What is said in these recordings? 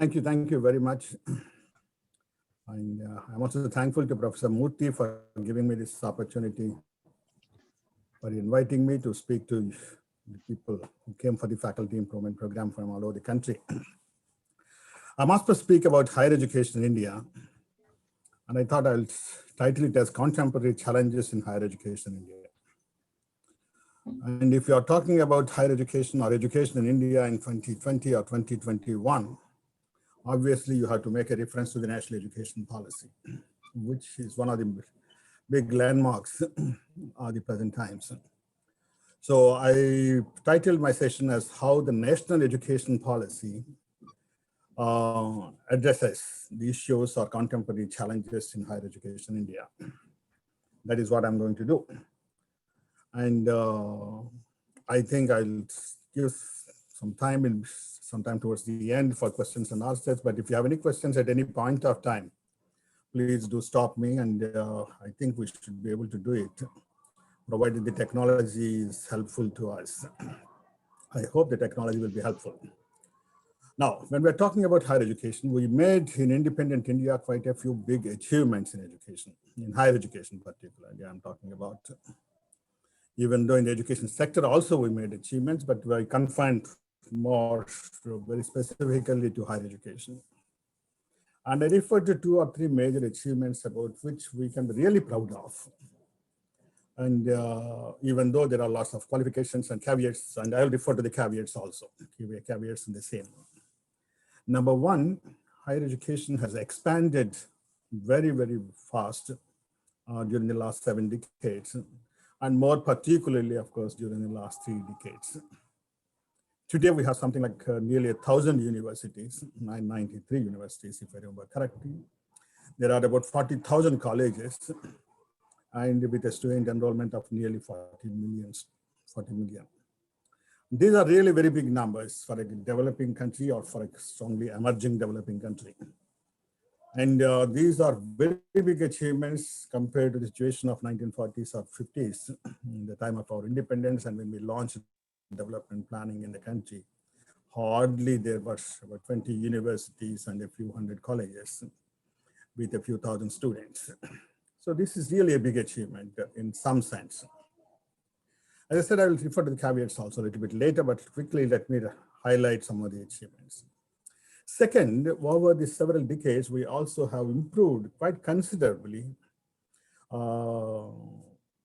Thank you very much. And I'm also thankful to Professor Murthy for giving me this opportunity, for inviting me to speak to the people who came for the faculty improvement program from all over the country. I'm asked to speak about higher education in India, and I thought I'll title it as Contemporary Challenges in Higher Education in India. And if you're talking about higher education or education in India in 2020 or 2021, obviously you have to make a reference to the National Education Policy, which is one of the big landmarks of the present times. So I titled my session as How the National Education Policy addresses the issues or contemporary challenges in higher education in India. That is what I'm going to do. And I think I'll give sometime towards the end for questions and answers. But if you have any questions at any point of time, please do stop me. And I think we should be able to do it, provided the technology is helpful to us. I hope the technology will be helpful. Now, when we're talking about higher education, we made in independent India quite a few big achievements in education, in higher education particularly, I'm talking about. Even though in the education sector also we made achievements, but we confined more very specifically to higher education. And I refer to 2 or 3 major achievements about which we can be really proud of. And even though there are lots of qualifications and caveats, and I'll refer to the caveats also, caveats in the same. Number 1, higher education has expanded very, very fast during the last 7 decades, and more particularly, of course, during the last 3 decades. Today, we have something like nearly 1,000 universities, 993 universities, if I remember correctly. There are about 40,000 colleges, and with a student enrollment of nearly 40 million. These are really very big numbers for a developing country or for a strongly emerging developing country. And these are very big achievements compared to the situation of 1940s or 50s, in the time of our independence, and when we launched development planning in the country. Hardly there was about 20 universities and a few hundred colleges with a few thousand students. So this is really a big achievement in some sense. As I said, I will refer to the caveats also a little bit later, but quickly let me highlight some of the achievements. Second, over the several decades, we also have improved quite considerably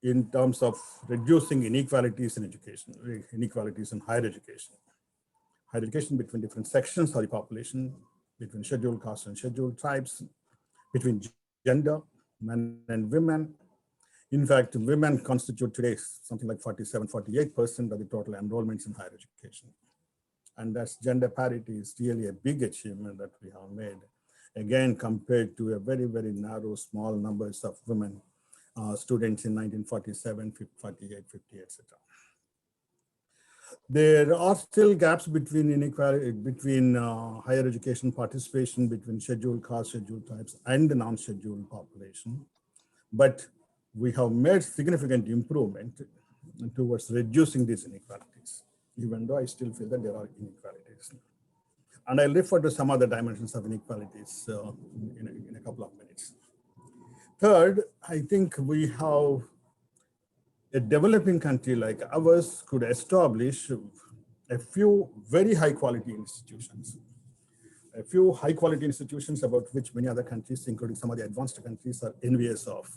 in terms of reducing inequalities in education, inequalities in higher education. Higher education between different sections of the population, between scheduled castes and scheduled tribes, between gender, men and women. In fact, women constitute today something like 47-48% of the total enrollments in higher education. And that's gender parity is really a big achievement that we have made, again, compared to a very, very narrow, small numbers of women students in 1947, 48, 50, etc. There are still gaps between inequality, between higher education participation between scheduled caste, scheduled tribes, and the non-scheduled population. But we have made significant improvement towards reducing these inequalities, even though I still feel that there are inequalities. And I'll refer to some other dimensions of inequalities in a couple of minutes. Third, I think we have a developing country like ours could establish a few very high quality institutions. A few high quality institutions about which many other countries, including some of the advanced countries, are envious of,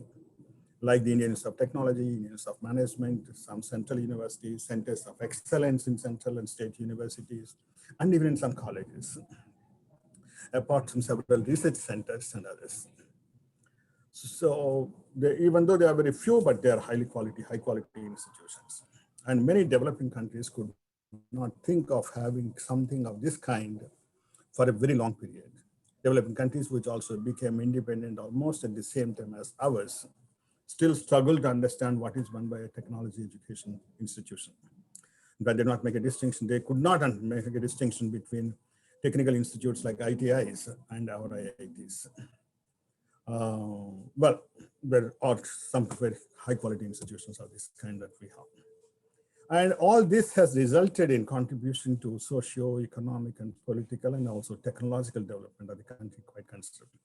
like the Indian Institute of Technology, Indian Institute of Management, some central universities, centers of excellence in central and state universities, and even in some colleges, apart from several research centers and others. So even though they are very few, but they are high quality institutions. And many developing countries could not think of having something of this kind for a very long period. Developing countries, which also became independent almost at the same time as ours, still struggle to understand what is meant by a technology education institution. But they did not make a distinction. They could not make a distinction between technical institutes like ITIs and our IITs. Well, there are some very high quality institutions of this kind that we have. And all this has resulted in contribution to socio-economic and political and also technological development of the country quite considerably.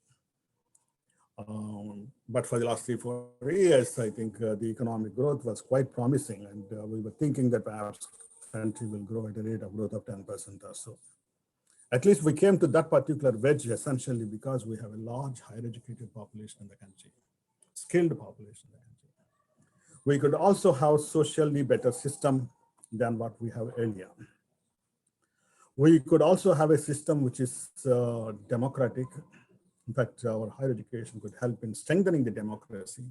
But for the last 3-4 years, I think the economic growth was quite promising, and we were thinking that perhaps the country will grow at a rate of growth of 10% or so. At least we came to that particular wedge essentially because we have a large higher educated population in the country, skilled population in the country. We could also have socially better system than what we have earlier. We could also have a system which is democratic. In fact, our higher education could help in strengthening the democracy,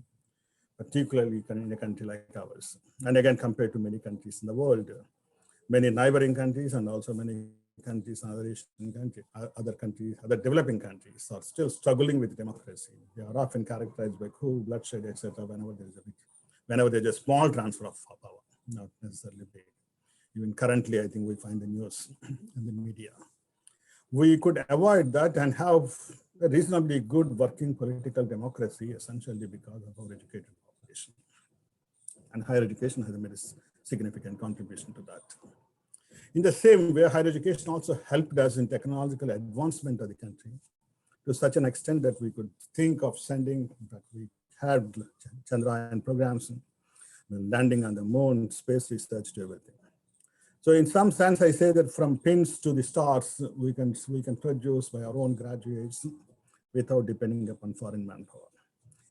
particularly in a country like ours. And again, compared to many countries in the world, many neighboring countries and also many countries and other Asian countries, other developing countries are still struggling with democracy. They are often characterized by coup, bloodshed, etc. Whenever there's a small transfer of power, not necessarily big. Even currently, I think we find the news in the media. We could avoid that and have a reasonably good working political democracy, essentially because of our educated population. And higher education has made a significant contribution to that. In the same way, higher education also helped us in technological advancement of the country to such an extent that we could think of sending, in fact, we had Chandrayaan programs, landing on the moon, space research to everything. So in some sense, I say that from pins to the stars, we can produce by our own graduates without depending upon foreign manpower.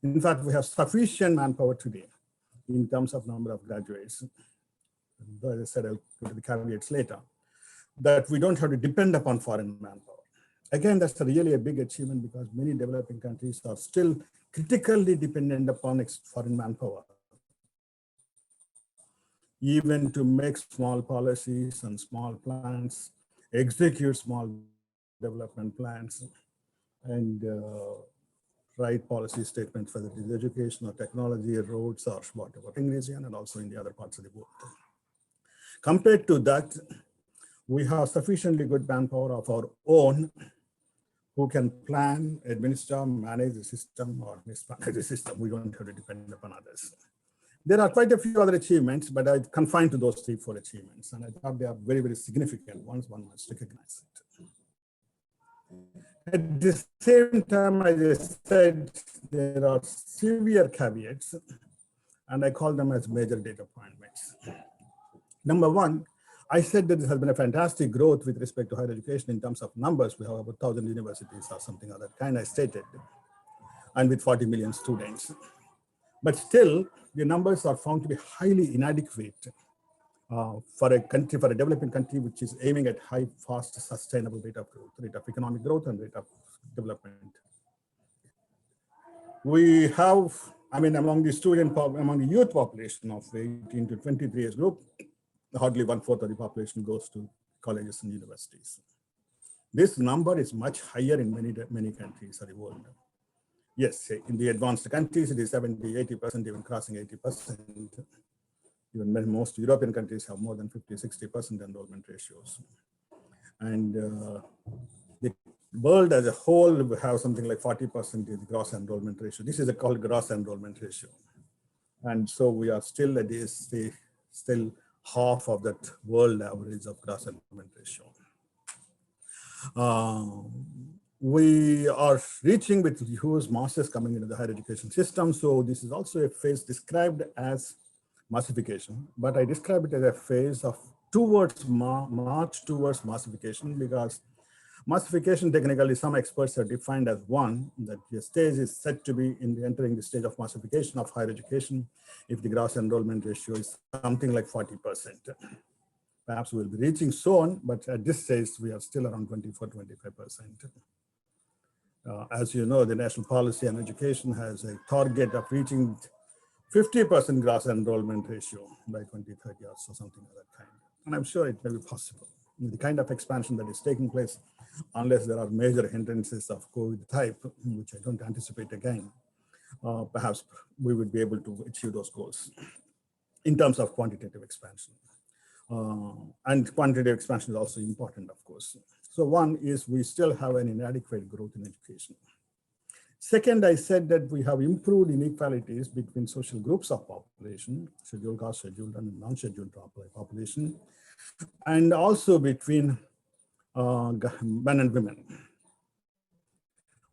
In fact, we have sufficient manpower today in terms of number of graduates. As I said, I'll go to the caveats later, that we don't have to depend upon foreign manpower. Again, that's really a big achievement because many developing countries are still critically dependent upon foreign manpower, even to make small policies and small plans, execute small development plans, and write policy statements, whether it is education or technology, roads or whatever, in region and also in the other parts of the world. Compared to that, we have sufficiently good manpower of our own who can plan, administer, manage the system or mismanage the system. We don't have to depend upon others. There are quite a few other achievements, but I confined to those 3-4 achievements. And I thought they are very, very significant ones. One must recognize it. At the same time, as I said, there are severe caveats, and I call them as major data points. Number one, I said that there has been a fantastic growth with respect to higher education in terms of numbers. We have about 1,000 universities or something of that kind, I stated, and with 40 million students. But still, the numbers are found to be highly inadequate for a country, for a developing country, which is aiming at high, fast, sustainable rate of growth, rate of economic growth and rate of development. We have, among the youth population of 18 to 23 years group, hardly 1/4 of the population goes to colleges and universities. This number is much higher in many countries of the world. Yes, in the advanced countries, it is 70, 80%, even crossing 80%. Even most European countries have more than 50, 60% enrollment ratios. And the world as a whole will have something like 40% is gross enrollment ratio. This is called gross enrollment ratio. And so we are still at this, still half of that world average of gross enrollment ratio. We are reaching with huge masses coming into the higher education system. So this is also a phase described as massification, but I describe it as a phase of march towards massification, because massification technically some experts have defined as one, that the stage is said to be entering the stage of massification of higher education if the gross enrollment ratio is something like 40%. Perhaps we'll be reaching soon, but at this stage, we are still around 24-25%. As you know, the National Policy on Education has a target of reaching 50% gross enrollment ratio by 2030 or so, something of that kind. And I'm sure it may be possible. The kind of expansion that is taking place, unless there are major hindrances of COVID type, which I don't anticipate again, perhaps we would be able to achieve those goals in terms of quantitative expansion. And quantitative expansion is also important, of course. So one is we still have an inadequate growth in education. Second, I said that we have improved inequalities between social groups of population, scheduled caste, scheduled and non-scheduled population, and also between men and women.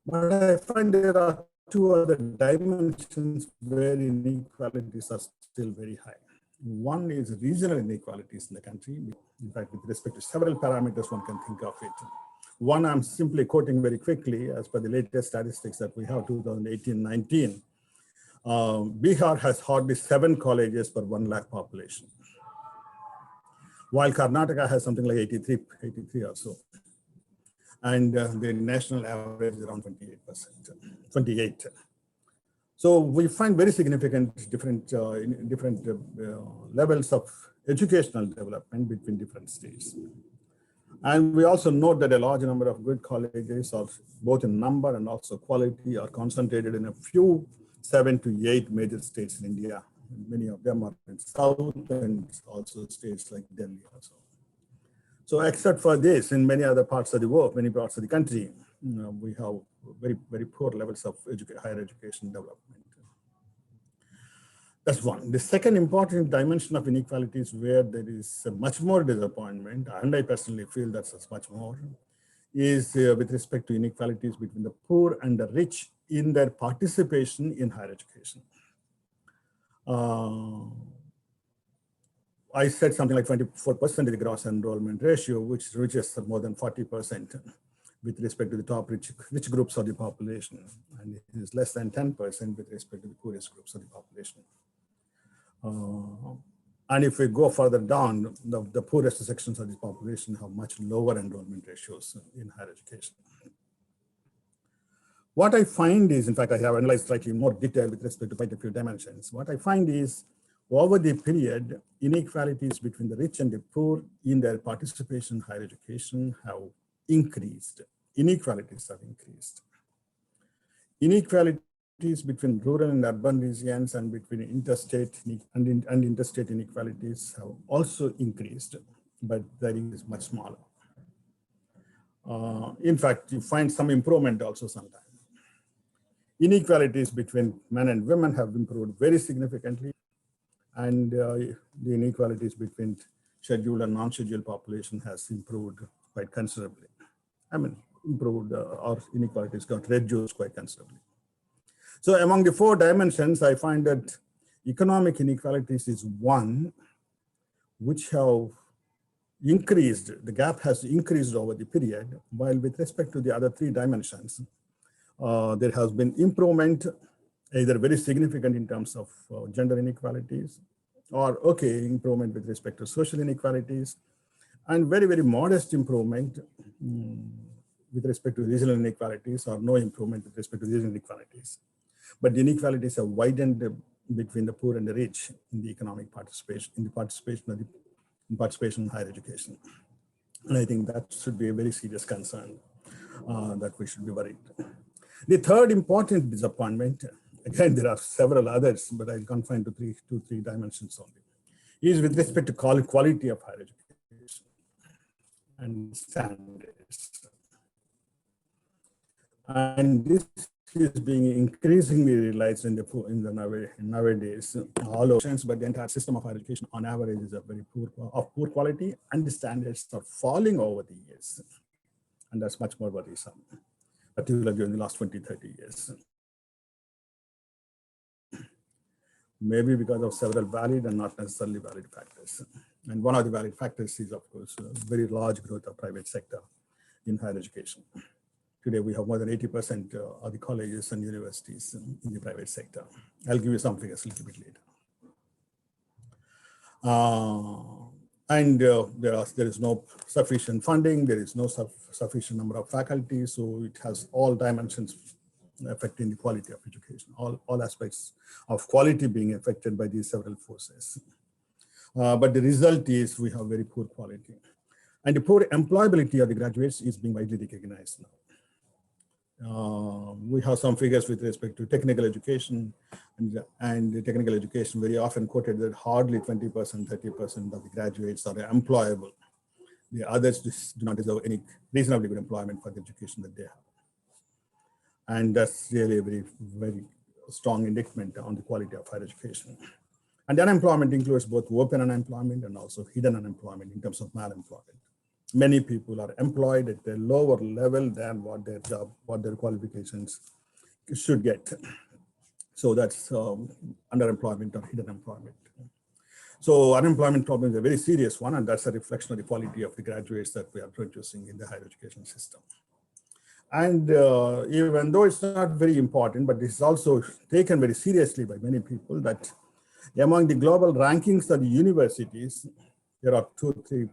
But I find there are two other dimensions where inequalities are still very high. One is regional inequalities in the country. In fact, with respect to several parameters, one can think of it. One, I'm simply quoting very quickly, as per the latest statistics that we have, 2018-19, Bihar has hardly 7 colleges per 1 lakh population, while Karnataka has something like 83 or so. And the national average is around 28. So we find very significant different levels of educational development between different states. And we also note that a large number of good colleges, are both in number and also quality, are concentrated in a few 7 to 8 major states in India. Many of them are in South and also states like Delhi also. So except for this, in many other parts of the world, many parts of the country, we have very, very poor levels of higher education development. That's one. The second important dimension of inequalities where there is much more disappointment, and I personally feel that's much more, is with respect to inequalities between the poor and the rich in their participation in higher education. I said something like 24% of the gross enrollment ratio, which reaches more than 40% with respect to the top rich groups of the population, and it is less than 10% with respect to the poorest groups of the population. And if we go further down, the poorest sections of the population have much lower enrollment ratios in higher education. What I find is, in fact, I have analyzed slightly more detail with respect to quite a few dimensions. What I find is, over the period, inequalities between the rich and the poor in their participation in higher education have increased. Inequalities have increased. Inequalities between rural and urban regions and between interstate and interstate inequalities have also increased, but that is much smaller. In fact, you find some improvement also sometimes. Inequalities between men and women have improved very significantly, and the inequalities between scheduled and non-scheduled population has improved quite considerably. I mean, improved or inequalities got reduced quite considerably. So among the 4 dimensions, I find that economic inequalities is one which have increased, the gap has increased over the period, while with respect to the other 3 dimensions, there has been improvement, either very significant in terms of gender inequalities, or improvement with respect to social inequalities, and very, very modest improvement with respect to regional inequalities, or no improvement with respect to regional inequalities. But the inequalities have widened between the poor and the rich in the economic participation, in participation in higher education. And I think that should be a very serious concern that we should be worried. The third important disappointment, again, there are several others, but I'll confine to 3 dimensions only, is with respect to quality of higher education and standards. And this is being increasingly realized in the nowadays, all options, but the entire system of higher education on average is very poor quality, and the standards are falling over the years. And that's much more worrisome, particularly during the last 20-30 years. Maybe because of several valid and not necessarily valid factors. And one of the valid factors is, of course, very large growth of private sector in higher education. Today, we have more than 80% of the colleges and universities in the private sector. I'll give you some figures a little bit later. There is no sufficient funding, there is no sufficient number of faculty, so it has all dimensions affecting the quality of education, all aspects of quality being affected by these several forces. But the result is we have very poor quality. And the poor employability of the graduates is being widely recognized now. We have some figures with respect to technical education, and the technical education very often quoted that hardly 20%, 30% of the graduates are employable. The others do not deserve any reasonably good employment for the education that they have. And that's really a very, very strong indictment on the quality of higher education. And unemployment includes both open unemployment and also hidden unemployment in terms of malemployment. Many people are employed at a lower level than what their job, what their qualifications should get. So that's underemployment or hidden employment. So unemployment problem is a very serious one, and that's a reflection of the quality of the graduates that we are producing in the higher education system. And even though it's not very important, but this is also taken very seriously by many people, that among the global rankings of the universities, there are 2-3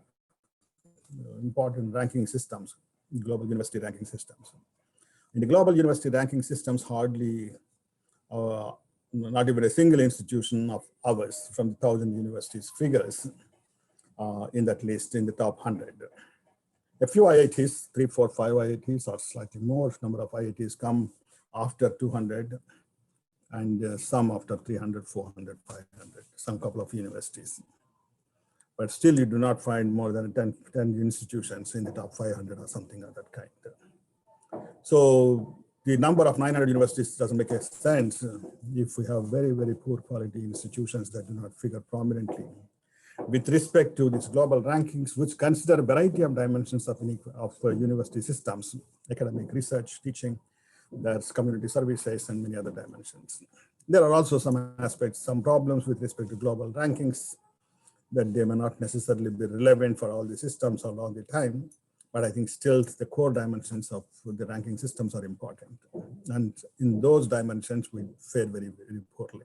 important ranking systems, global university ranking systems. In the global university ranking systems, hardly not even a single institution of ours from the 1,000 universities figures in that list in the top 100. A few IITs, 3, 4, 5 IITs or slightly more number of IITs come after 200, and some after 300, 400, 500, some couple of universities. But still you do not find more than 10 institutions in the top 500 or something of that kind. So the number of 900 universities doesn't make sense if we have very, very poor quality institutions that do not figure prominently with respect to these global rankings, which consider a variety of dimensions of university systems, academic research, teaching, there's community services, and many other dimensions. There are also some aspects, some problems with respect to global rankings, that they may not necessarily be relevant for all the systems all the time, but I think still the core dimensions of the ranking systems are important. And in those dimensions, we fare very, very poorly.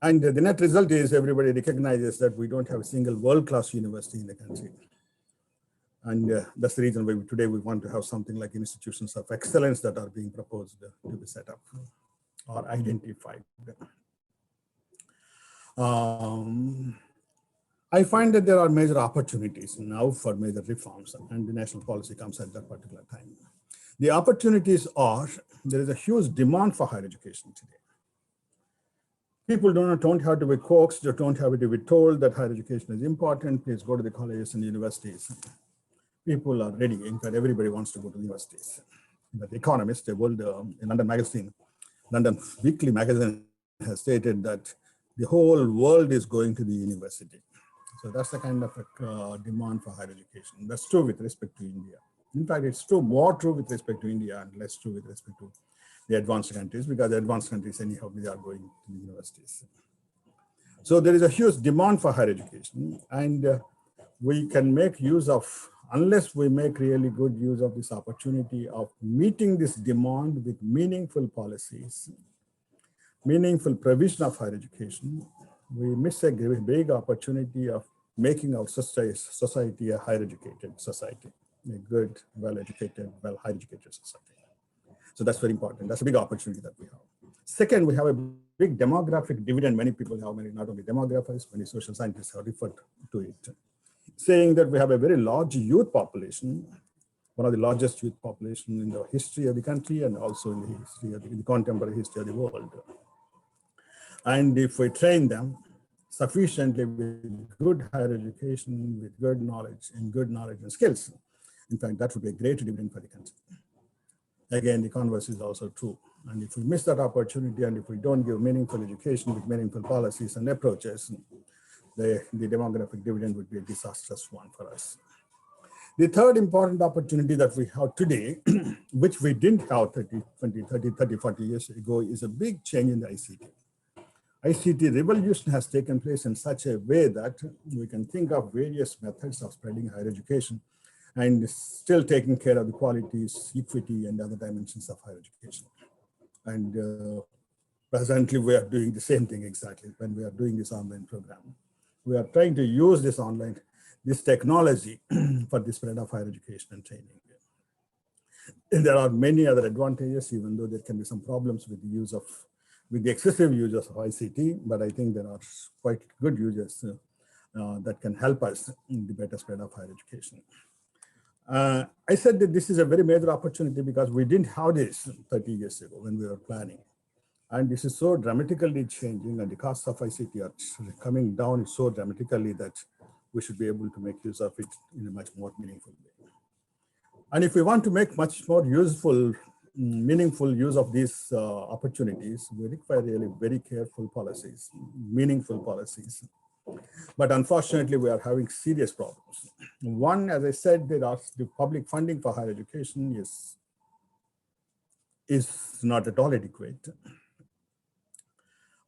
And the net result is everybody recognizes that we don't have a single world-class university in the country. And that's the reason why today we want to have something like institutions of excellence that are being proposed to be set up or identified. I find that there are major opportunities now for major reforms, and the national policy comes at that particular time. The opportunities are, there is a huge demand for higher education today. People don't have to be coaxed, they don't have to be told that higher education is important, please go to the colleges and universities. People are ready, in fact, everybody wants to go to universities. But The Economist, a world, in London magazine, London Weekly magazine has stated that the whole world is going to the university. So that's the kind of demand for higher education. That's true with respect to India. In fact, it's more true with respect to India and less true with respect to the advanced countries, because the advanced countries anyhow, they are going to the universities. So there is a huge demand for higher education, and we can make use of, unless we make really good use of this opportunity of meeting this demand with meaningful policies, meaningful provision of higher education, we miss a big opportunity of making our society a higher educated society, a good, well-educated, higher educated society. So that's very important. That's a big opportunity that we have. Second, we have a big demographic dividend. Many people have, not only demographers, many social scientists have referred to it, saying that we have a very large youth population, one of the largest youth population in the history of the country and also in the history of the contemporary history of the world. And if we train them sufficiently with good higher education, with good knowledge and skills, in fact, that would be a great dividend for the country. Again, the converse is also true. And if we miss that opportunity, and if we don't give meaningful education with meaningful policies and approaches, the demographic dividend would be a disastrous one for us. The third important opportunity that we have today, which we didn't have 30, 40 years ago, is a big change in the ICT. ICT revolution has taken place in such a way that we can think of various methods of spreading higher education and still taking care of the qualities, equity, and other dimensions of higher education. And presently, we are doing the same thing exactly when we are doing this online program. We are trying to use this technology for the spread of higher education and training. And there are many other advantages, even though there can be some problems with the excessive use of ICT, but I think there are quite good uses that can help us in the better spread of higher education. I said that this is a very major opportunity because we didn't have this 30 years ago when we were planning. And this is so dramatically changing, and the costs of ICT are coming down so dramatically that we should be able to make use of it in a much more meaningful way. And if we want to make much more useful meaningful use of these opportunities, we require really very careful policies, meaningful policies. But unfortunately, we are having serious problems. One, as I said, the public funding for higher education is not at all adequate.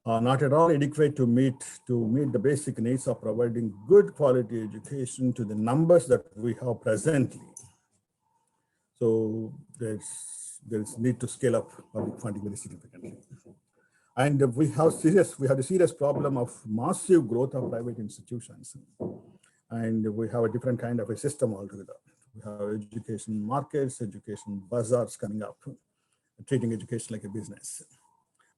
Not at all adequate to meet the basic needs of providing good quality education to the numbers that we have presently. So there's need to scale up public funding very significantly. And we have the serious problem of massive growth of private institutions. And we have a different kind of a system altogether. We have education markets, education bazaars coming up, treating education like a business.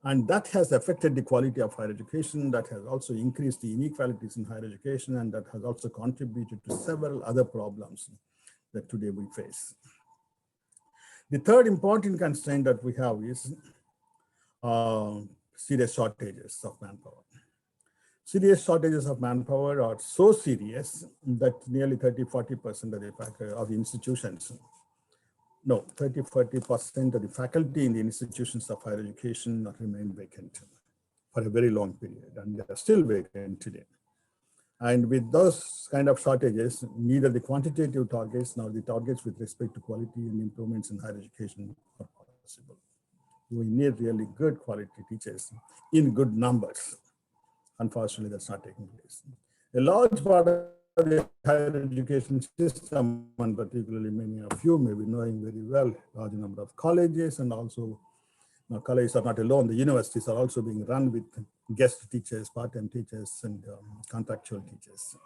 And that has affected the quality of higher education. That has also increased the inequalities in higher education, and that has also contributed to several other problems that today we face. The third important constraint that we have is serious shortages of manpower. Serious shortages of manpower are so serious that nearly 30–40% of the institutions, no, 30–40% of the faculty in the institutions of higher education remain vacant for a very long period, and they are still vacant today. And with those kind of shortages, neither the quantitative targets nor the targets with respect to quality and improvements in higher education are possible. We need really good quality teachers in good numbers. Unfortunately, that's not taking place. A large part of the higher education system, and particularly many of you may be knowing very well, large number of colleges, and also colleges are not alone. The universities are also being run with guest teachers, part-time teachers, and contractual teachers.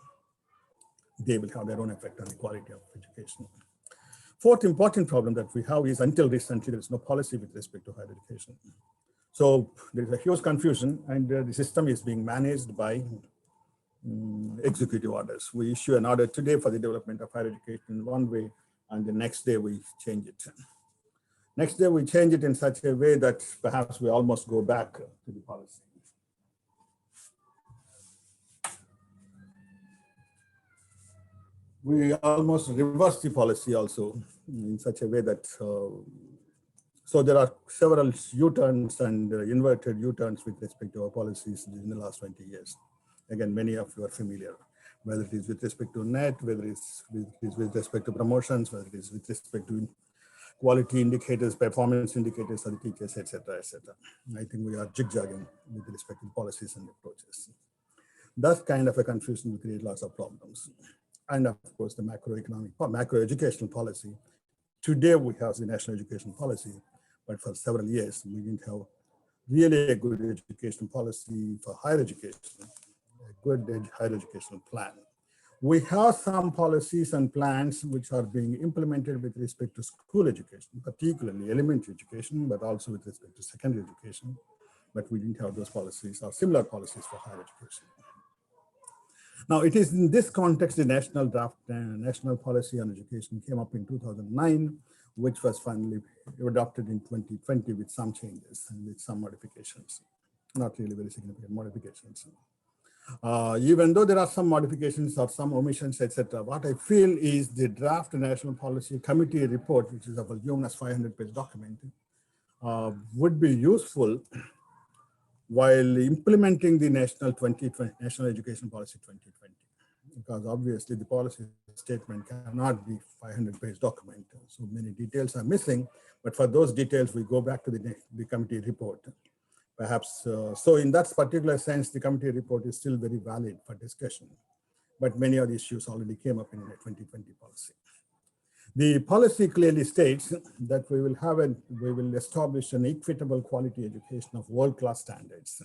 They will have their own effect on the quality of education. Fourth important problem that we have is, until recently, there is no policy with respect to higher education. So there is a huge confusion, and the system is being managed by executive orders. We issue an order today for the development of higher education one way, and the next day we change it. Next day we change it in such a way that perhaps we almost go back to the policy. We almost reverse the policy also in such a way that so there are several U-turns and inverted U-turns with respect to our policies in the last 20 years. Again, many of you are familiar, whether it is with respect to net, whether it is with respect to promotions, whether it is with respect to quality indicators, performance indicators for the teachers, etc., etc. I think we are zigzagging with respect to policies and approaches. That kind of a confusion will create lots of problems. And of course, the macroeducational policy. Today we have the national education policy, but for several years we didn't have really a good education policy for higher education, a good higher educational plan. We have some policies and plans which are being implemented with respect to school education, particularly elementary education, but also with respect to secondary education. But we didn't have those policies or similar policies for higher education. Now, it is in this context the national draft national policy on education came up in 2009, which was finally adopted in 2020 with some changes and with some modifications, not really very significant modifications. Even though there are some modifications or some omissions, etc., what I feel is the draft national policy committee report, which is a voluminous 500-page document, would be useful while implementing the national education policy 2020, because obviously the policy statement cannot be 500-page document. So many details are missing, but for those details, we go back to the committee report. Perhaps, so in that particular sense, the committee report is still very valid for discussion, but many of the issues already came up in the 2020 policy. The policy clearly states that we will establish an equitable quality education of world-class standards.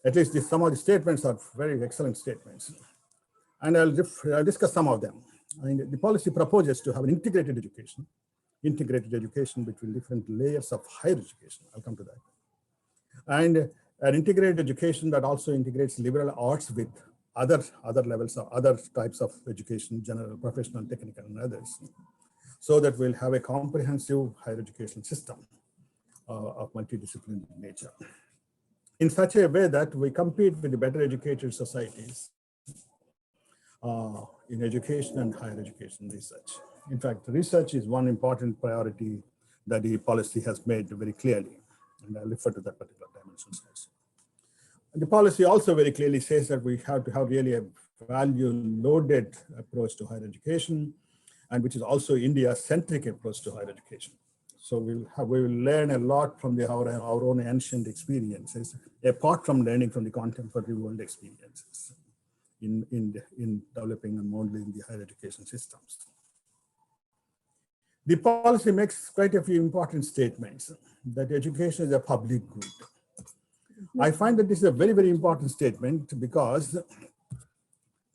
At least some of the statements are very excellent statements. And I'll discuss some of them. I mean, the policy proposes to have an integrated education between different layers of higher education. I'll come to that. And an integrated education that also integrates liberal arts with other levels of other types of education, general, professional, technical, and others, so that we'll have a comprehensive higher education system of multidisciplinary nature, in such a way that we compete with the better educated societies in education and higher education research. In fact, research is one important priority that the policy has made very clearly. And I'll refer to that particular dimensions also. And the policy also very clearly says that we have to have really a value-loaded approach to higher education, and which is also India-centric approach to higher education. So we will learn a lot from our own ancient experiences, apart from learning from the contemporary world experiences in developing and modeling the higher education systems. The policy makes quite a few important statements that education is a public good. I find that this is a very, very important statement because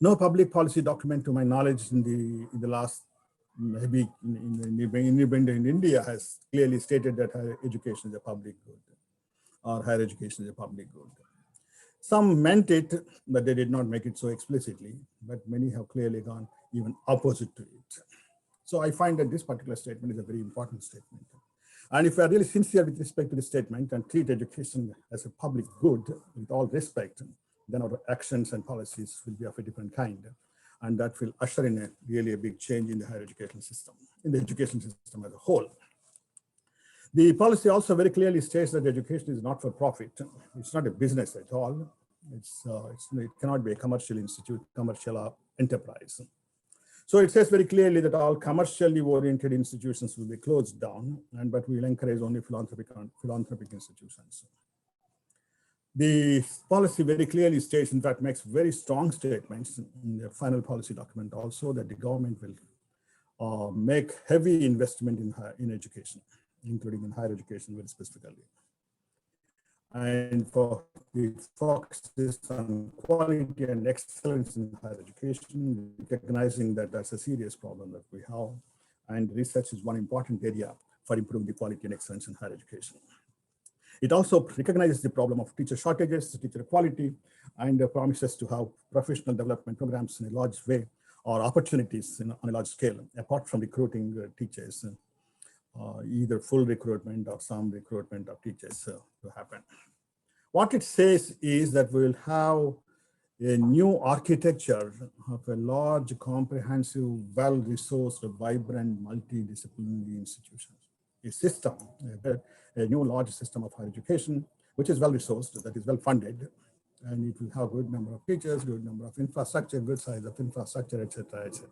no public policy document, to my knowledge, in the last maybe in India has clearly stated that higher education is a public good, or higher education is a public good. Some meant it, but they did not make it so explicitly, but many have clearly gone even opposite to it. So I find that this particular statement is a very important statement. And if we are really sincere with respect to the statement and treat education as a public good with all respect, then our actions and policies will be of a different kind. And that will usher in really a big change in the higher education system, in the education system as a whole. The policy also very clearly states that education is not for profit. It's not a business at all. It cannot be a commercial institute, commercial enterprise. So it says very clearly that all commercially oriented institutions will be closed down, but we will encourage only philanthropic institutions. The policy very clearly states, in fact, makes very strong statements in the final policy document also, that the government will make heavy investment in education, including in higher education very specifically. And for the focuses on quality and excellence in higher education, recognizing that that's a serious problem that we have. And research is one important area for improving the quality and excellence in higher education. It also recognizes the problem of teacher shortages, teacher quality, and promises to have professional development programs in a large way, or opportunities on a large scale, apart from recruiting teachers, either full recruitment or some recruitment of teachers to happen. What it says is that we will have a new architecture of a large, comprehensive, well-resourced, vibrant, multidisciplinary institutions. A system, a new large system of higher education, which is well-resourced, that is well-funded, and it will have a good number of teachers, good number of infrastructure, good size of infrastructure, etc., etc.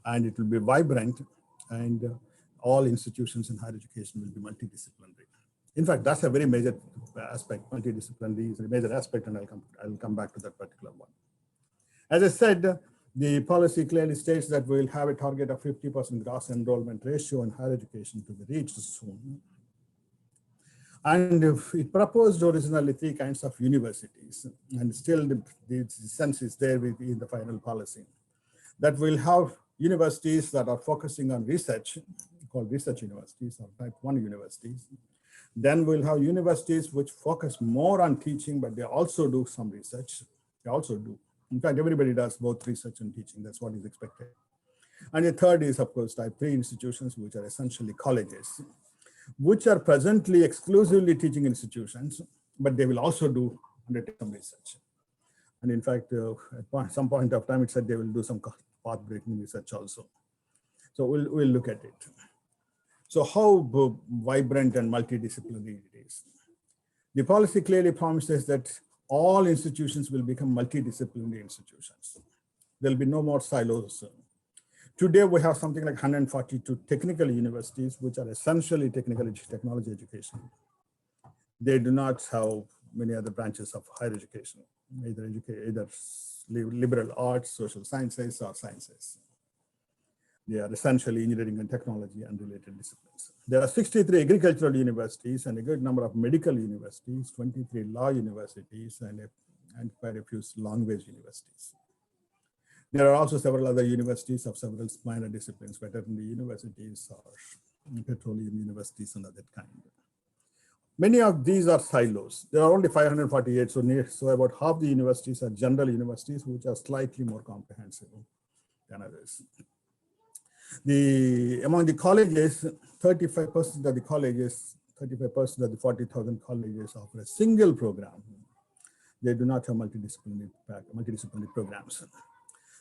And it will be vibrant, and all institutions in higher education will be multidisciplinary. In fact, that's a very major aspect. Multidisciplinary is a major aspect, and I'll come back to that particular one. As I said, the policy clearly states that we'll have a target of 50% gross enrollment ratio in higher education to be reached soon. And it proposed originally 3 kinds of universities, and still the sense is there in the final policy, that we'll have universities that are focusing on research, called research universities or type 1 universities. Then we'll have universities which focus more on teaching, but they also do some research. They also do. In fact, everybody does both research and teaching. That's what is expected. And the third is, of course, type 3 institutions, which are essentially colleges, which are presently exclusively teaching institutions, but they will also do undertake some research. And in fact, at some point of time, it said they will do some path-breaking research also. So we'll look at it. So how vibrant and multidisciplinary it is. The policy clearly promises that all institutions will become multidisciplinary institutions. There'll be no more silos. Today, we have something like 142 technical universities, which are essentially technology education. They do not have many other branches of higher education, either liberal arts, social sciences, or sciences. They are essentially engineering and technology and related disciplines. There are 63 agricultural universities and a good number of medical universities, 23 law universities, and quite a few language universities. There are also several other universities of several minor disciplines, veterinary universities or petroleum universities and other kind. Many of these are silos. There are only 548, so about half the universities are general universities, which are slightly more comprehensive than others. Among the colleges, 35% of the colleges, 35% of the 40,000 colleges offer a single program. They do not have multidisciplinary programs.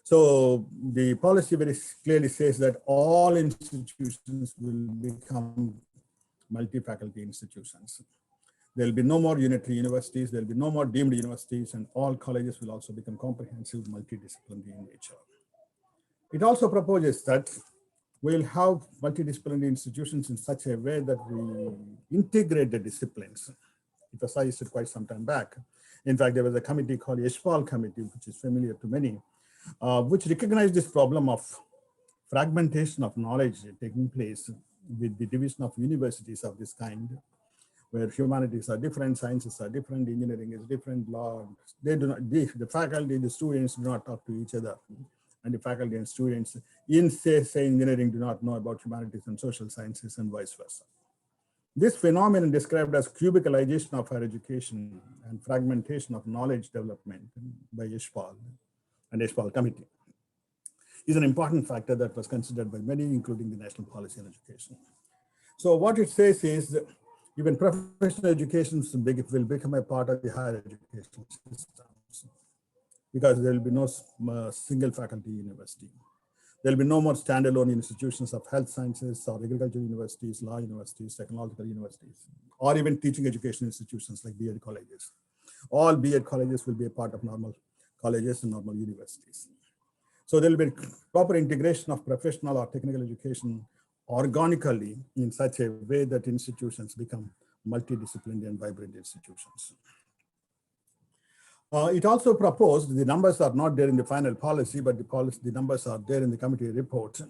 So the policy very clearly says that all institutions will become multi-faculty institutions. There will be no more unitary universities, there will be no more deemed universities, and all colleges will also become comprehensive, multidisciplinary in nature. It also proposes that we'll have multidisciplinary institutions in such a way that we integrate the disciplines. It was suggested quite some time back. In fact, there was a committee called Yashpal Committee, which is familiar to many, which recognized this problem of fragmentation of knowledge taking place with the division of universities of this kind, where humanities are different, sciences are different, engineering is different, law, they do not, the faculty, the students do not talk to each other. And the faculty and students in say engineering do not know about humanities and social sciences and vice versa. This phenomenon described as cubicalization of higher education and fragmentation of knowledge development by Yashpal and Yashpal Committee is an important factor that was considered by many, including the National Policy on Education. So what it says is that even professional education will become a part of the higher education systems, because there will be no single faculty university. There will be no more standalone institutions of health sciences or agricultural universities, law universities, technological universities, or even teaching education institutions like B.Ed colleges. All B.Ed colleges will be a part of normal colleges and normal universities. So there will be proper integration of professional or technical education organically in such a way that institutions become multidisciplinary and vibrant institutions. It also proposed, the numbers are not there in the final policy, but the numbers are there in the committee report,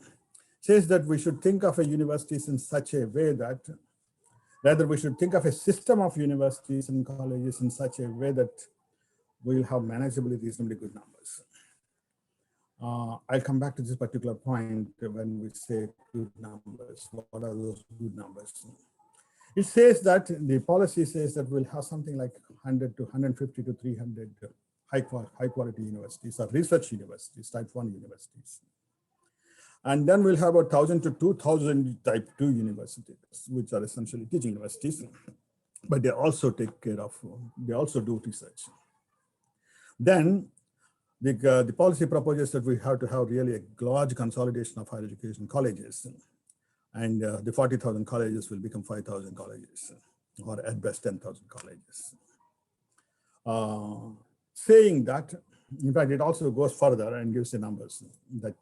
says that we should think of a universities in such a way that, rather we should think of a system of universities and colleges in such a way that we'll have manageably reasonably good numbers. I'll come back to this particular point when we say good numbers. What are those good numbers? It says that the policy says that we'll have something like 100 to 150 to 300 high quality universities or research universities, type 1 universities. And then we'll have about 1,000 to 2,000 type 2 universities, which are essentially teaching universities, but they also take care of, they also do research. Then the policy proposes that we have to have really a large consolidation of higher education colleges. And the 40,000 colleges will become 5,000 colleges, or at best 10,000 colleges. Saying that, in fact, it also goes further and gives the numbers that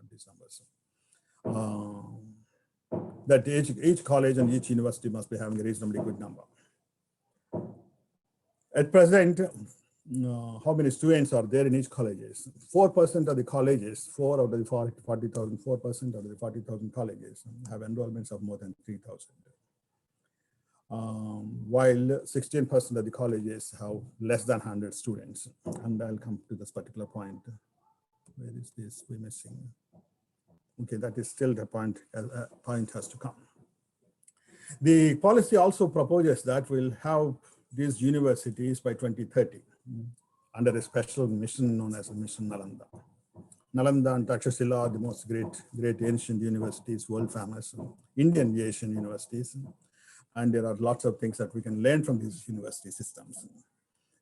these numbers that each college and each university must be having a reasonably good number. At present, how many students are there in each colleges? 4% of the colleges, 4 out of the 40,000, 4% of the 40,000 colleges have enrollments of more than 3,000. While 16% of the colleges have less than 100 students. And I'll come to this particular point. Where is this? We're missing. Okay, that is still the point. Point has to come. The policy also proposes that we'll have these universities by 2030 under a special mission known as a Mission Nalanda. Nalanda and Takshashila are the most great ancient universities, world famous Indian Asian universities. And there are lots of things that we can learn from these university systems.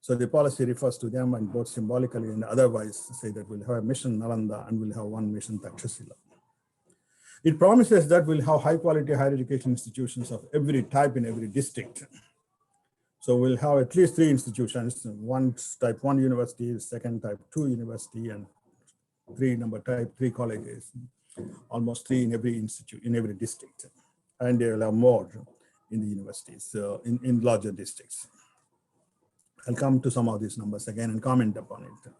So the policy refers to them, and both symbolically and otherwise say that we'll have a Mission Nalanda and we'll have one Mission Takshashila. It promises that we'll have high quality higher education institutions of every type in every district. So we'll have at least 3 institutions, one type 1 university, second type 2 university, and 3 type 3 colleges, almost 3 in every institute, in every district. And they will have more in the universities, in larger districts. I'll come to some of these numbers again and comment upon it.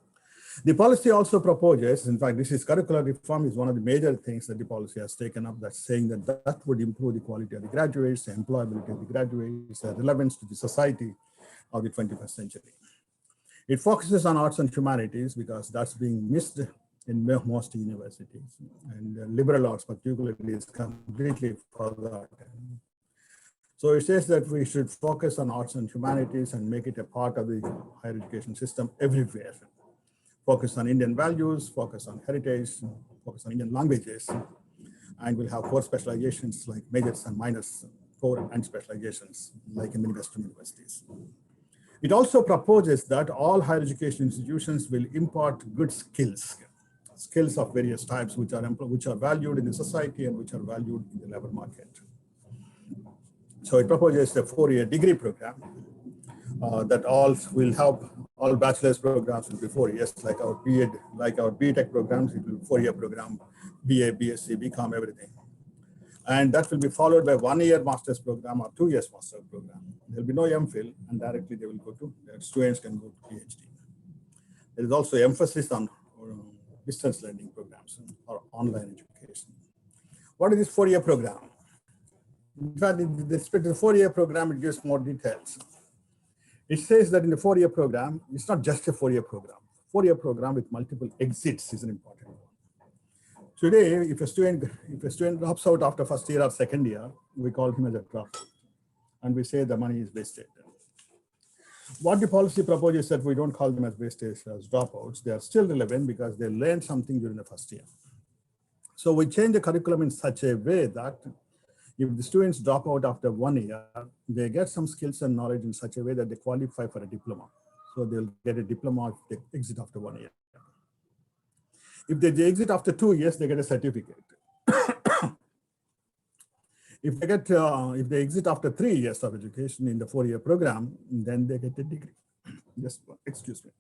The policy also proposes, in fact, this is curricular reform is one of the major things that the policy has taken up, that's saying that that would improve the quality of the graduates, the employability of the graduates, the relevance to the society of the 21st century. It focuses on arts and humanities because that's being missed in most universities, and liberal arts particularly is completely forgotten. So it says that we should focus on arts and humanities and make it a part of the higher education system everywhere. Focus on Indian values, focus on heritage, focus on Indian languages, and we'll have 4 specializations like majors and minors, 4 and specializations like in many Western universities. It also proposes that all higher education institutions will impart good skills of various types which are valued in the society and which are valued in the labor market. So it proposes a 4-year degree program that all will have all bachelor's programs will be 4 years, like our B.Ed, like our B.Tech programs, it will be 4-year program, BA, BSc, BCom, everything. And that will be followed by 1-year master's program or 2 years master's program. There will be no MPhil, and directly they will go to, students can go to PhD. There is also emphasis on distance learning programs or online education. What is this 4-year program? In fact, with respect to the 4-year program, it gives more details. It says that in the 4-year program, it's not just a 4-year program. 4-year program with multiple exits is an important one. Today, if a student drops out after first year or second year, we call him as a dropout, and we say the money is wasted. What the policy proposes is that we don't call them as wasted, as dropouts. They are still relevant because they learned something during the first year. So we change the curriculum in such a way that if the students drop out after 1 year, they get some skills and knowledge in such a way that they qualify for a diploma. So they'll get a diploma if they exit after 1 year. If they exit after 2 years, they get a certificate. If they exit after 3 years of education in the 4-year program, then they get a degree. Just excuse me.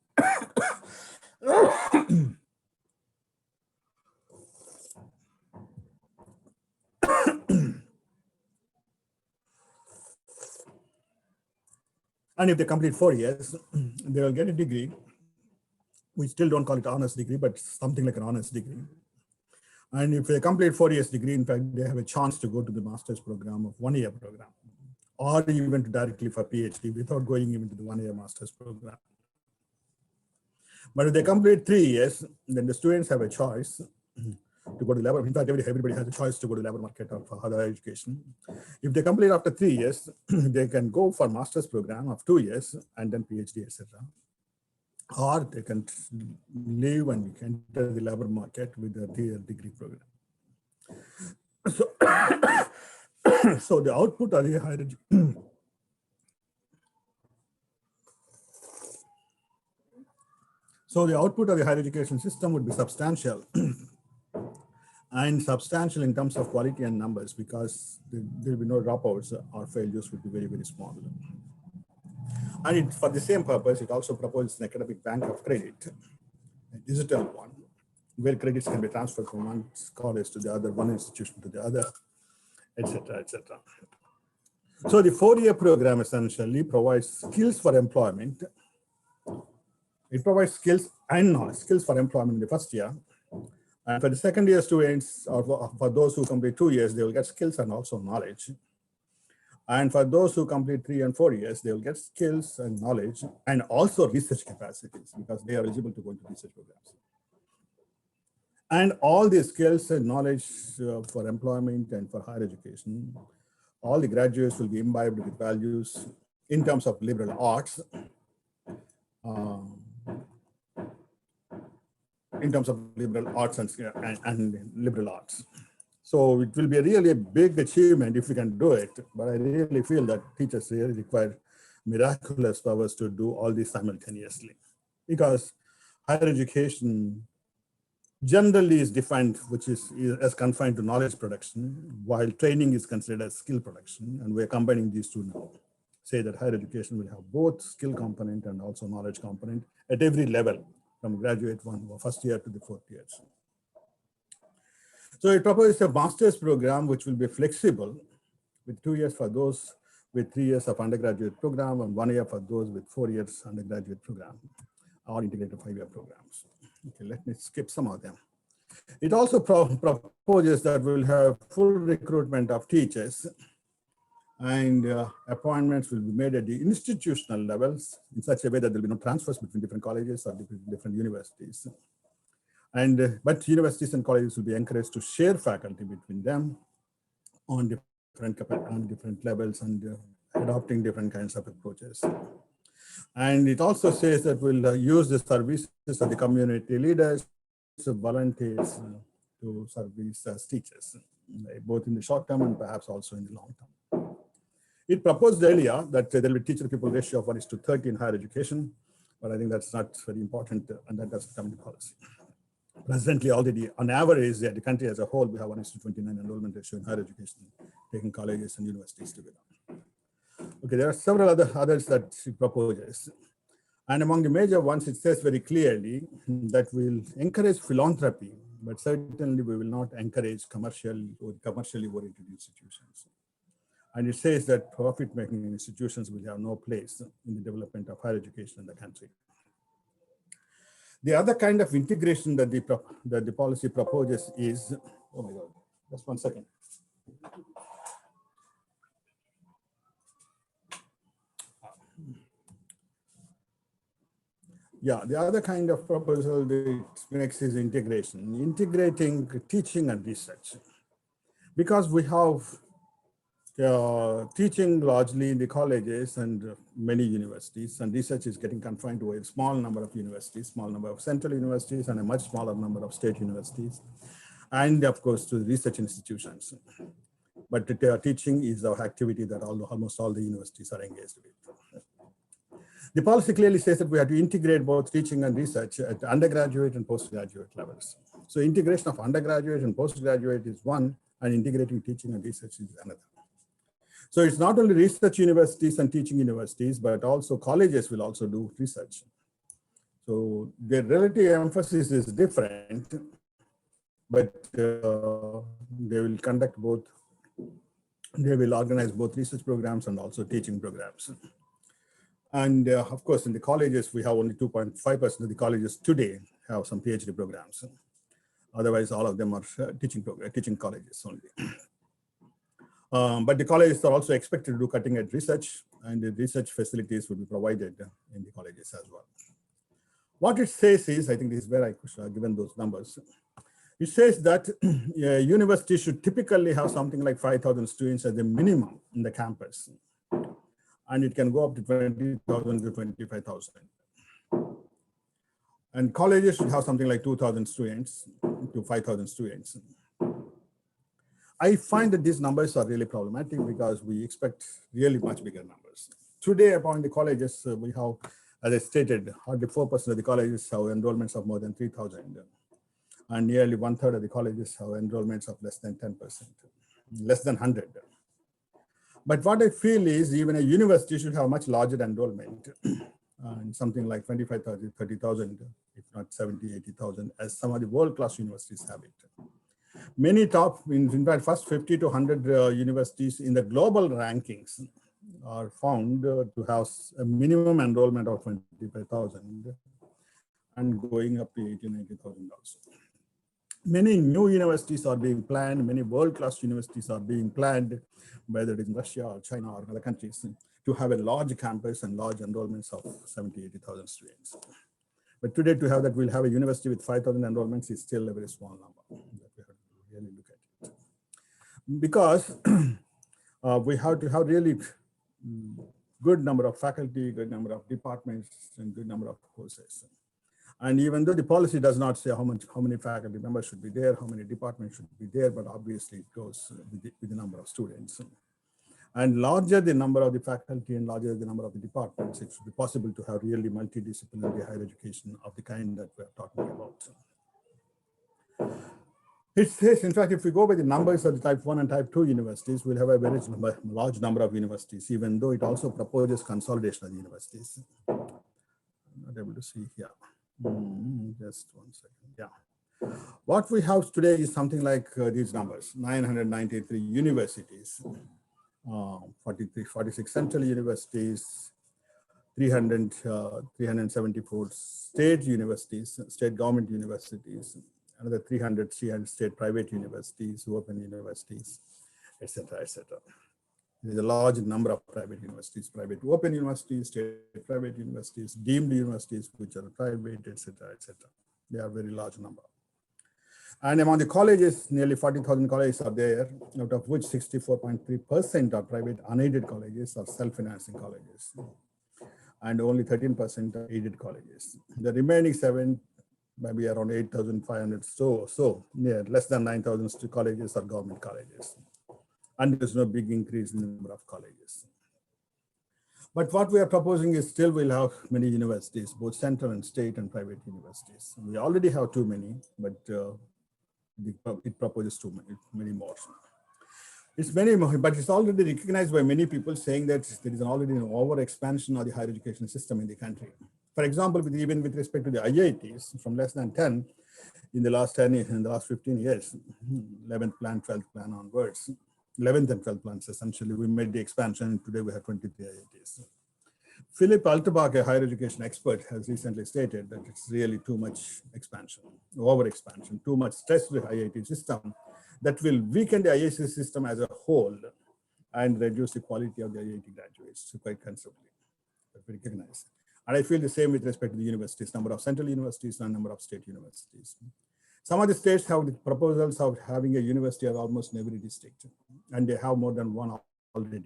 And if they complete 4 years, they will get a degree. We still don't call it honors degree, but something like an honors degree. And if they complete 4 years degree, in fact, they have a chance to go to the master's program of 1-year program, or even to directly for PhD without going even to the 1-year master's program. But if they complete 3 years, then the students have a choice to go to labor. In fact, everybody has a choice to go to labor market or for higher education. If they complete after 3 years, they can go for master's program of 2 years and then PhD, etc. Or they can leave and enter the labor market with a 3-year degree program. So the output of the higher education. So the output of the higher education system would be substantial, and substantial in terms of quality and numbers, because there will be no dropouts or failures would be very, very small. And for the same purpose, it also proposes an academic bank of credit, a digital one, where credits can be transferred from one college to the other, one institution to the other, etc., etc. So the 4-year program essentially provides skills for employment. It provides skills and knowledge, skills for employment in the first year. And for the second year students, or for those who complete 2 years, they will get skills and also knowledge. And for those who complete 3 and 4 years, they will get skills and knowledge and also research capacities, because they are eligible to go into research programs. And all these skills and knowledge for employment and for higher education, all the graduates will be imbibed with values in terms of liberal arts, and liberal arts. So it will be really a big achievement if we can do it, but I really feel that teachers really require miraculous powers to do all this simultaneously, because higher education generally is defined, which is as confined to knowledge production, while training is considered as skill production, and we're combining these two now. Say that higher education will have both skill component and also knowledge component at every level, from graduate first year to the 4th years. So it proposes a master's program which will be flexible, with 2 years for those with 3 years of undergraduate program and 1 year for those with 4 years undergraduate program, or integrated 5-year programs. Okay, let me skip some of them. It also proposes that we'll have full recruitment of teachers, and appointments will be made at the institutional levels in such a way that there will be no transfers between different colleges or different universities. But universities and colleges will be encouraged to share faculty between them on different levels and adopting different kinds of approaches. And it also says that we'll use the services of the community leaders, volunteers to service as teachers, both in the short term and perhaps also in the long term. It proposed earlier that there will be teacher-pupil ratio of 1:30 in higher education, but I think that's not very important, and that doesn't come into policy. Presently, already on average, the country as a whole, we have 1:29 enrollment ratio in higher education, taking colleges and universities together. Okay, there are several others that it proposes. And among the major ones, it says very clearly that we'll encourage philanthropy, but certainly we will not encourage commercially oriented institutions. And it says that profit-making institutions will have no place in the development of higher education in the country. The other kind of integration that the policy proposes is, oh my God, just 1 second. Yeah, the other kind of proposal that it makes is integration, integrating teaching and research. Because we have teaching largely in the colleges and many universities, and research is getting confined to a small number of universities, small number of central universities, and a much smaller number of state universities, and of course to research institutions. But teaching is our activity that almost all the universities are engaged with. The policy clearly says that we have to integrate both teaching and research at undergraduate and postgraduate levels. So integration of undergraduate and postgraduate is one, and integrating teaching and research is another. So it's not only research universities and teaching universities, but also colleges will also do research. So their relative emphasis is different, but they will conduct both. They will organize both research programs and also teaching programs. And of course, in the colleges, we have only 2.5% of the colleges today have some PhD programs. Otherwise, all of them are teaching colleges only. But the colleges are also expected to do cutting-edge research, and the research facilities will be provided in the colleges as well. What it says is, I think this is where I could have given those numbers. It says that universities should typically have something like 5,000 students as a minimum in the campus. And it can go up to 20,000 to 25,000. And colleges should have something like 2,000 students to 5,000 students. I find that these numbers are really problematic because we expect really much bigger numbers. Today, upon the colleges, we have, as I stated, hardly 4% of the colleges have enrollments of more than 3,000. And nearly 1/3 of the colleges have enrollments of less than 10%, less than 100. But what I feel is even a university should have much larger enrollment, and something like 25,000, 30,000, if not 70, 80,000, as some of the world-class universities have it. Many top, in fact, first 50 to 100 universities in the global rankings are found to have a minimum enrollment of 25,000 and going up to 80, 90,000 also. Many new universities are being planned, many world-class universities are being planned, whether it is Russia or China or other countries, to have a large campus and large enrollments of 70, 80,000 students. But today, to have that, we'll have a university with 5,000 enrollments is still a very small number that we have to really look at it. Because we have to have really good number of faculty, good number of departments, and good number of courses. And even though the policy does not say how many faculty members should be there, how many departments should be there, but obviously it goes with the number of students. And larger the number of the faculty and larger the number of the departments, it should be possible to have really multidisciplinary higher education of the kind that we're talking about. It says, in fact, if we go by the numbers of the type 1 and type 2 universities, we'll have a very large number of universities, even though it also proposes consolidation of the universities. I'm not able to see here. Just 1 second. Yeah. What we have today is something like these numbers: 993 universities, 46 central universities, 374 state universities, state government universities, another 300 state private universities, open universities, etc., etc. There's a large number of private universities, private open universities, state private universities, deemed universities, which are private, etc., etc. They are a very large number. And among the colleges, nearly 40,000 colleges are there, out of which 64.3% are private unaided colleges or self-financing colleges, and only 13% are aided colleges. The remaining 7, maybe around 8,500, less than 9,000 colleges are government colleges. And there's no big increase in the number of colleges. But what we are proposing is still we'll have many universities, both central and state and private universities. We already have too many, but it proposes too many more. It's many more, but it's already recognized by many people saying that there is already an over expansion of the higher education system in the country. For example, even with respect to the IITs, from less than 10 in the last 10 years, in the last 15 years, 11th plan, 12th plan onwards, 11th and 12th plans, essentially, we made the expansion, and today we have 23 IITs. Philip Altabach, a higher education expert, has recently stated that it's really too much expansion, over expansion, too much stress with the IIT system that will weaken the IIT system as a whole and reduce the quality of the IIT graduates quite considerably. That we recognize. And I feel the same with respect to the universities, number of central universities and number of state universities. Some of the states have the proposals of having a university at almost in every district, and they have more than one already.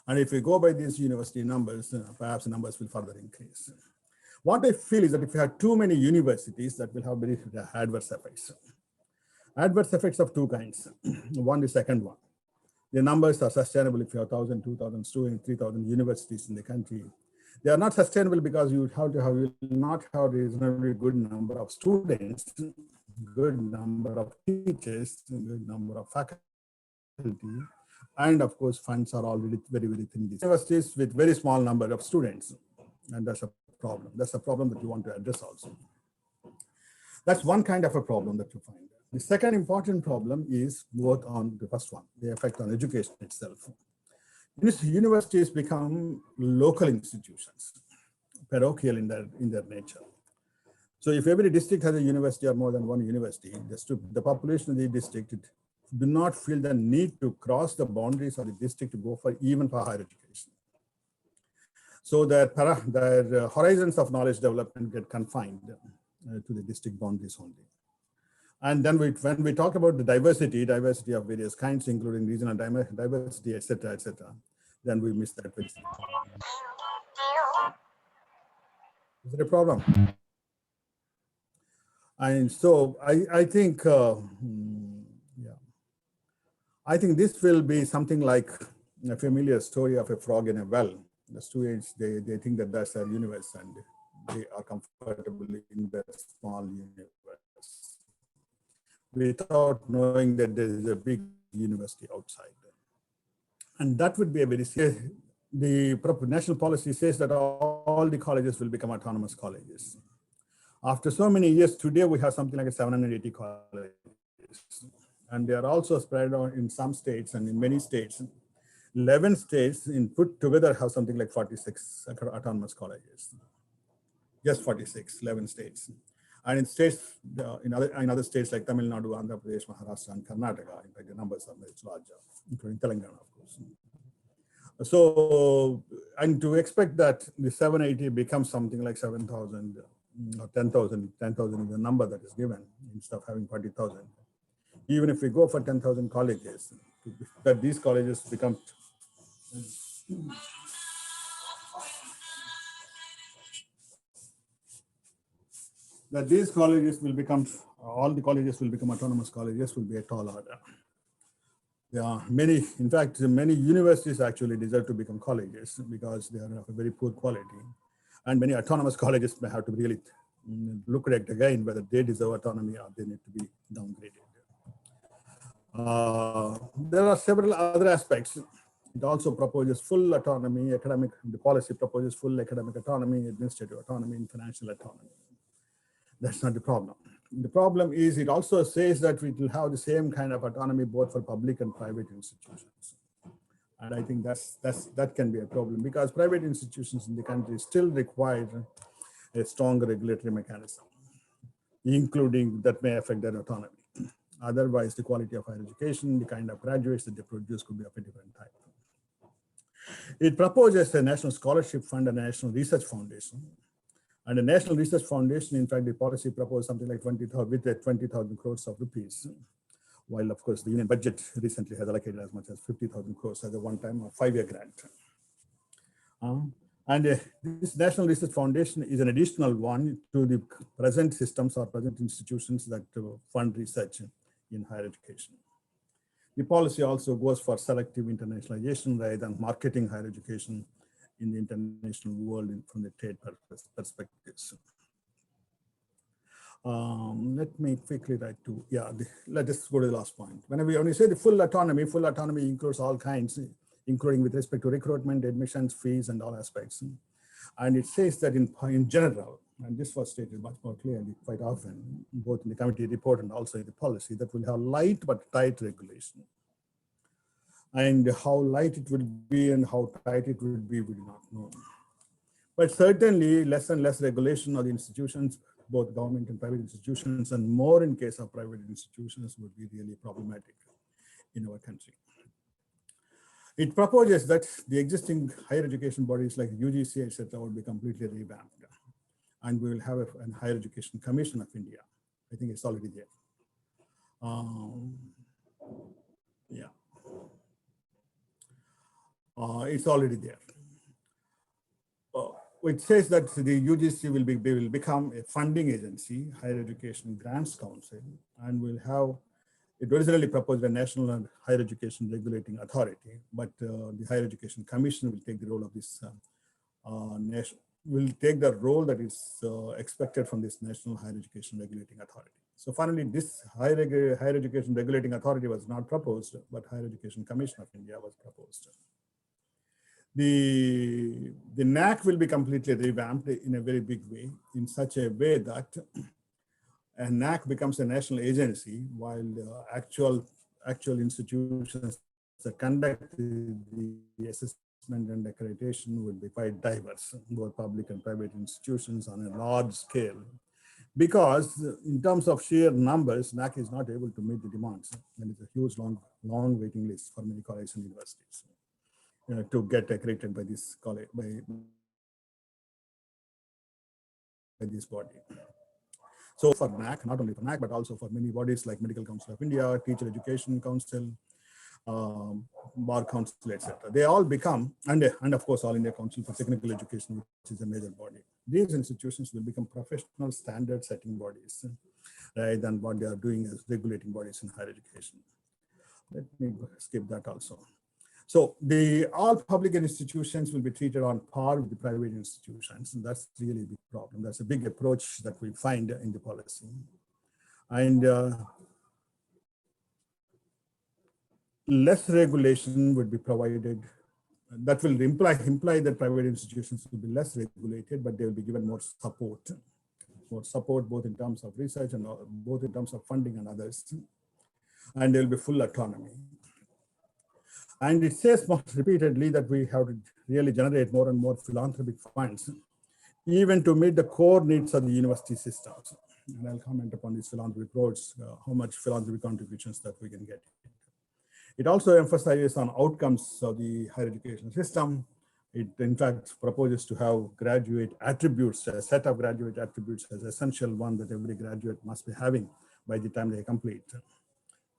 And if we go by these university numbers, perhaps the numbers will further increase. What I feel is that if you have too many universities, that will have very adverse effects. Adverse effects of two kinds. One, the second one. The numbers are sustainable if you have 1,000, 2,000 students, 3,000 universities in the country. They are not sustainable because you will not have a reasonably good number of students, good number of teachers, good number of faculty, and of course, funds are already very, very thin. These universities with very small number of students, and that's a problem. That's a problem that you want to address also. That's one kind of a problem that you find. The second important problem is both on the first one, the effect on education itself. Universities become local institutions, parochial in their nature. So if every district has a university or more than one university, the population of the district do not feel the need to cross the boundaries of the district to go for even for higher education. So their horizons of knowledge development get confined to the district boundaries only. And then when we talk about the diversity of various kinds, including regional diversity, et cetera, then we miss that. Is it a problem? And so I think, I think this will be something like a familiar story of a frog in a well. The students, they think that that's their universe and they are comfortable in their small universe without knowing that there is a big university outside. And that would be a very serious. The national policy says that all the colleges will become autonomous colleges. After so many years, today we have something like 780 colleges. And they are also spread out in some states and in many states. 11 states in put together have something like 46 autonomous colleges. Just 46, 11 states. And in states, in other states like Tamil Nadu, Andhra Pradesh, Maharashtra, and Karnataka, in fact, the numbers are much larger, including Telangana, of course. So, and to expect that the 780 becomes something like 7,000 or 10,000 is the number that is given instead of having 40,000. Even if we go for 10,000 colleges, that these colleges become all the colleges will become autonomous colleges will be a tall order. Yeah, in fact, many universities actually deserve to become colleges because they are of a very poor quality. And many autonomous colleges may have to really look at it again whether they deserve autonomy or they need to be downgraded. There are several other aspects. It also proposes full autonomy, the policy proposes full academic autonomy, administrative autonomy, and financial autonomy. That's not the problem. The problem is it also says that we will have the same kind of autonomy both for public and private institutions. And I think that can be a problem because private institutions in the country still require a strong regulatory mechanism, including that may affect their autonomy. Otherwise, the quality of higher education, the kind of graduates that they produce could be of a different type. It proposes a national scholarship fund and a national research foundation. And the National Research Foundation, in fact, the policy proposed something like 20,000 crores of rupees, while of course the union budget recently has allocated as much as 50,000 crores as a one-time or 5-year grant. This National Research Foundation is an additional one to the present systems or present institutions that fund research in higher education. The policy also goes for selective internationalization rather than marketing higher education in the international world from the trade perspectives. Let me quickly write to, let us go to the last point. When you say the full autonomy includes all kinds, including with respect to recruitment, admissions, fees, and all aspects. And it says that in general, and this was stated much more clearly quite often, both in the committee report and also in the policy, that will have light but tight regulation. And how light it will be and how tight it will be, we do not know. But certainly less and less regulation of the institutions, both government and private institutions, and more in case of private institutions, would be really problematic in our country. It proposes that the existing higher education bodies like UGC, etc., will be completely revamped. And we will have a Higher Education Commission of India. I think it's already there. It's already there. It says that the UGC will become a funding agency, Higher Education Grants Council, and will have, it originally proposed a National and Higher Education Regulating Authority, but the Higher Education Commission will take the role of this will take the role that is expected from this National Higher Education Regulating Authority. So finally, this Higher Education Regulating Authority was not proposed, but Higher Education Commission of India was proposed. The NAC will be completely revamped in a very big way, in such a way that a NAC becomes a national agency, while actual institutions that conduct the assessment and accreditation will be quite diverse, both public and private institutions on a large scale. Because in terms of sheer numbers, NAC is not able to meet the demands. And it's a huge, long waiting list for many colleges and universities to get accredited by this college, by this body. So for NAC, not only for NAC, but also for many bodies like Medical Council of India, Teacher Education Council, Bar Council, etc. They all become, and of course, All India Council for Technical Education, which is a major body. These institutions will become professional standard setting bodies, rather than what they are doing as regulating bodies in higher education. Let me skip that also. So all public institutions will be treated on par with the private institutions, and that's really a big problem. That's a big approach that we find in the policy. And less regulation would be provided. That will imply that private institutions will be less regulated, but they will be given more support both in terms of research and both in terms of funding and others. And there will be full autonomy. And it says most repeatedly that we have to really generate more and more philanthropic funds, even to meet the core needs of the university systems. And I'll comment upon these philanthropic roads, how much philanthropic contributions that we can get. It also emphasizes on outcomes of the higher education system. It in fact proposes to have graduate attributes, a set of graduate attributes as essential one that every graduate must be having by the time they complete.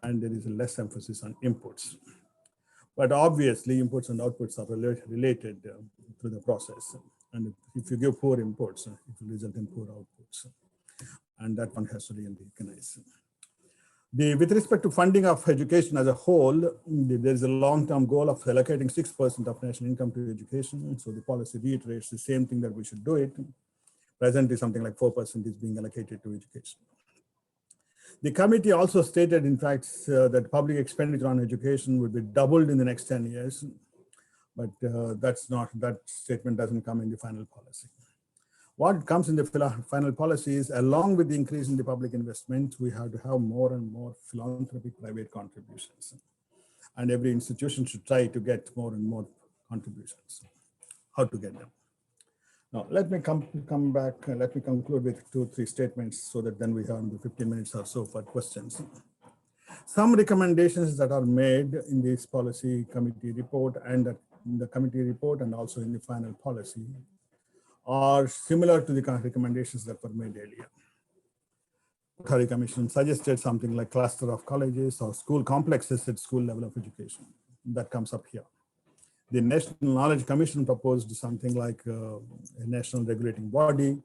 And there is a less emphasis on inputs. But obviously, inputs and outputs are related through the process. And if you give poor inputs, it will result in poor outputs. And that one has to really recognize. With respect to funding of education as a whole, there is a long-term goal of allocating 6% of national income to education. So the policy reiterates the same thing that we should do it. Presently, something like 4% is being allocated to education. The committee also stated, in fact, that public expenditure on education would be doubled in the next 10 years, but that statement doesn't come in the final policy. What comes in the final policy is, along with the increase in the public investment, we have to have more and more philanthropic private contributions. And every institution should try to get more and more contributions. How to get them? Now, let me come back. Let me conclude with 2-3 statements so that then we have 15 minutes or so for questions. Some recommendations that are made in this policy committee report and in the committee report and also in the final policy are similar to the recommendations that were made earlier. Kothari Commission suggested something like cluster of colleges or school complexes at school level of education. That comes up here. The National Knowledge Commission proposed something like a national regulating body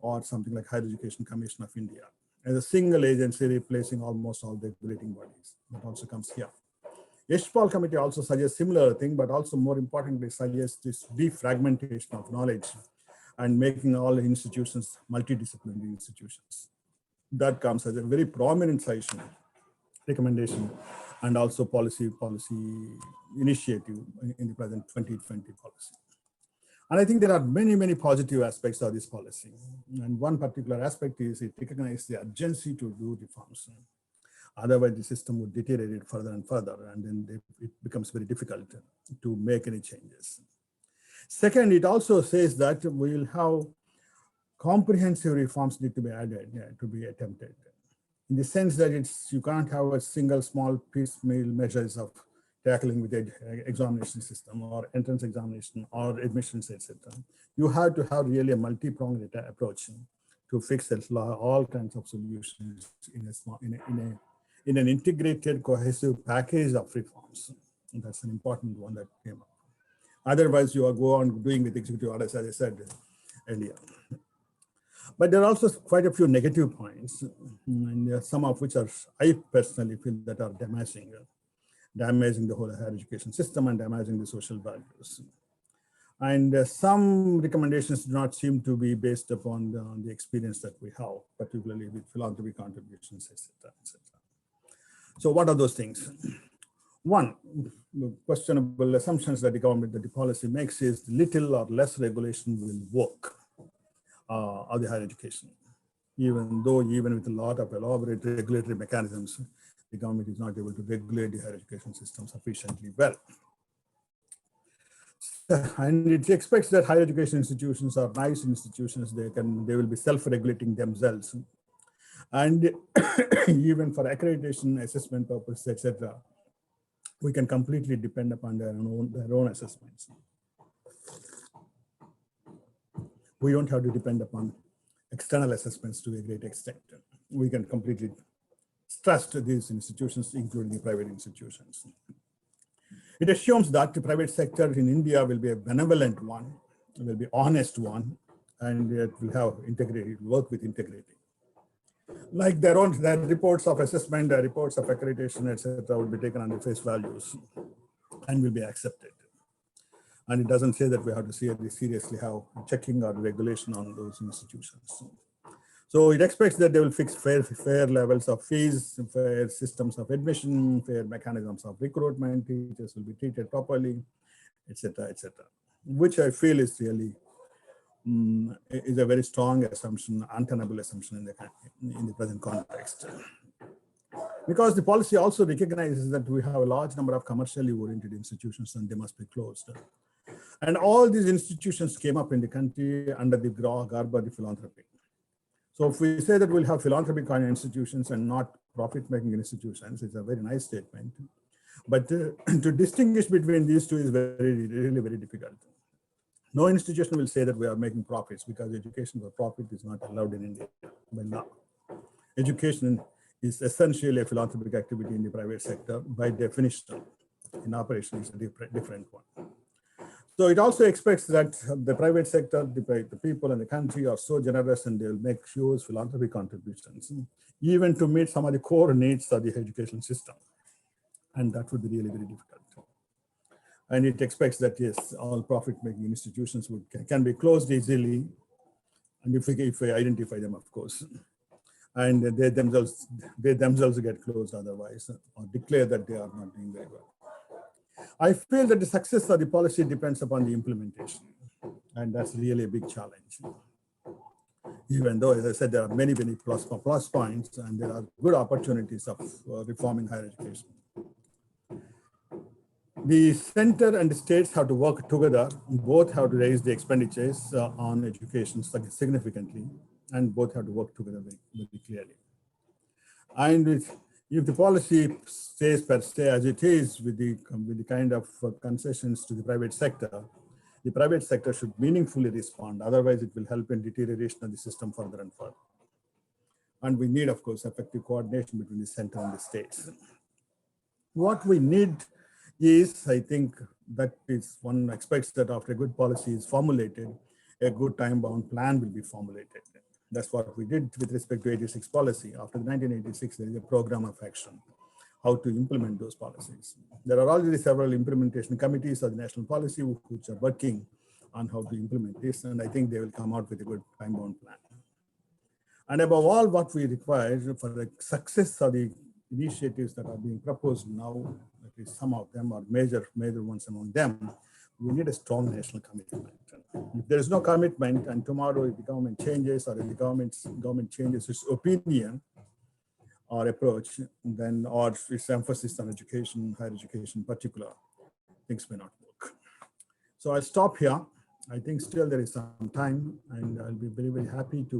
or something like Higher Education Commission of India as a single agency replacing almost all the regulating bodies. That also comes here. Yashpal Committee also suggests similar thing, but also more importantly suggests this defragmentation of knowledge and making all institutions multidisciplinary institutions. that comes as a very prominent suggestion, recommendation, and also policy initiative in the present 2020 policy. And I think there are many positive aspects of this policy. And one particular aspect is it recognizes the urgency to do reforms. Otherwise, the system would deteriorate further and further, and then it becomes very difficult to make any changes. Second, it also says that we will have comprehensive reforms need to be added, to be attempted, in the sense that you can't have a single small piecemeal measures of tackling with the examination system or entrance examination or admissions, etc. You have to have really a multi-pronged approach to fix all kinds of solutions in an integrated, cohesive package of reforms. And that's an important one that came up. Otherwise, you are go on doing with executive orders, as I said earlier. But there are also quite a few negative points, and some of which I personally feel that are damaging the whole higher education system and damaging the social values. And some recommendations do not seem to be based upon the experience that we have, particularly with philanthropy contributions, etc., etc. So what are those things? One, questionable assumptions that the policy makes is little or less regulation will work of the higher education. Even with a lot of elaborate regulatory mechanisms, the government is not able to regulate the higher education system sufficiently well. And it expects that higher education institutions are nice institutions. They will be self-regulating themselves. And even for accreditation, assessment purposes, etc., we can completely depend upon their own assessments. We don't have to depend upon external assessments to a great extent. We can completely trust these institutions, including the private institutions. It assumes that the private sector in India will be a benevolent one, will be honest one, and it will have integrity, work with integrity. Like their reports of assessment, their reports of accreditation, etc., will be taken on the face values and will be accepted. And it doesn't say that we have to seriously have checking or regulation on those institutions. So it expects that they will fix fair levels of fees, fair systems of admission, fair mechanisms of recruitment, teachers will be treated properly, etc., which I feel is really is a very strong assumption, untenable assumption in the present context. Because the policy also recognizes that we have a large number of commercially oriented institutions and they must be closed. And all these institutions came up in the country under the garb of the philanthropy. So if we say that we'll have philanthropic kind of institutions and not profit-making institutions, it's a very nice statement. But to distinguish between these two is really very difficult. No institution will say that we are making profits because education for profit is not allowed in India by law. Education is essentially a philanthropic activity in the private sector by definition. In operation, it's a different one. So it also expects that the private sector, the people in the country are so generous and they'll make huge philanthropic contributions, even to meet some of the core needs of the education system. And that would be really very difficult. And it expects that, yes, all profit-making institutions can be closed easily, and if we identify them, of course. And they themselves get closed otherwise, or declare that they are not doing very well. I feel that the success of the policy depends upon the implementation, and that's really a big challenge. Even though, as I said, there are many plus points, and there are good opportunities of reforming higher education. The center and the states have to work together. Both have to raise the expenditures on education significantly, and both have to work together very clearly. And if the policy stays per se as it is with the kind of concessions to the private sector should meaningfully respond. Otherwise, it will help in deterioration of the system further and further. And we need, of course, effective coordination between the center and the states. What we need is, I think, that is one expects that after a good policy is formulated, a good time-bound plan will be formulated. That's what we did with respect to 86 policy. After the 1986, there is a program of action, how to implement those policies. There are already several implementation committees of the national policy which are working on how to implement this, and I think they will come out with a good time-bound plan. And above all, what we require for the success of the initiatives that are being proposed now, at least some of them are major ones among them, we need a strong national commitment. If there is no commitment, and tomorrow if the government changes or if the government changes its opinion or approach, then or its emphasis on education, higher education in particular, things may not work. So I'll stop here. I think still there is some time, and I'll be very, very happy to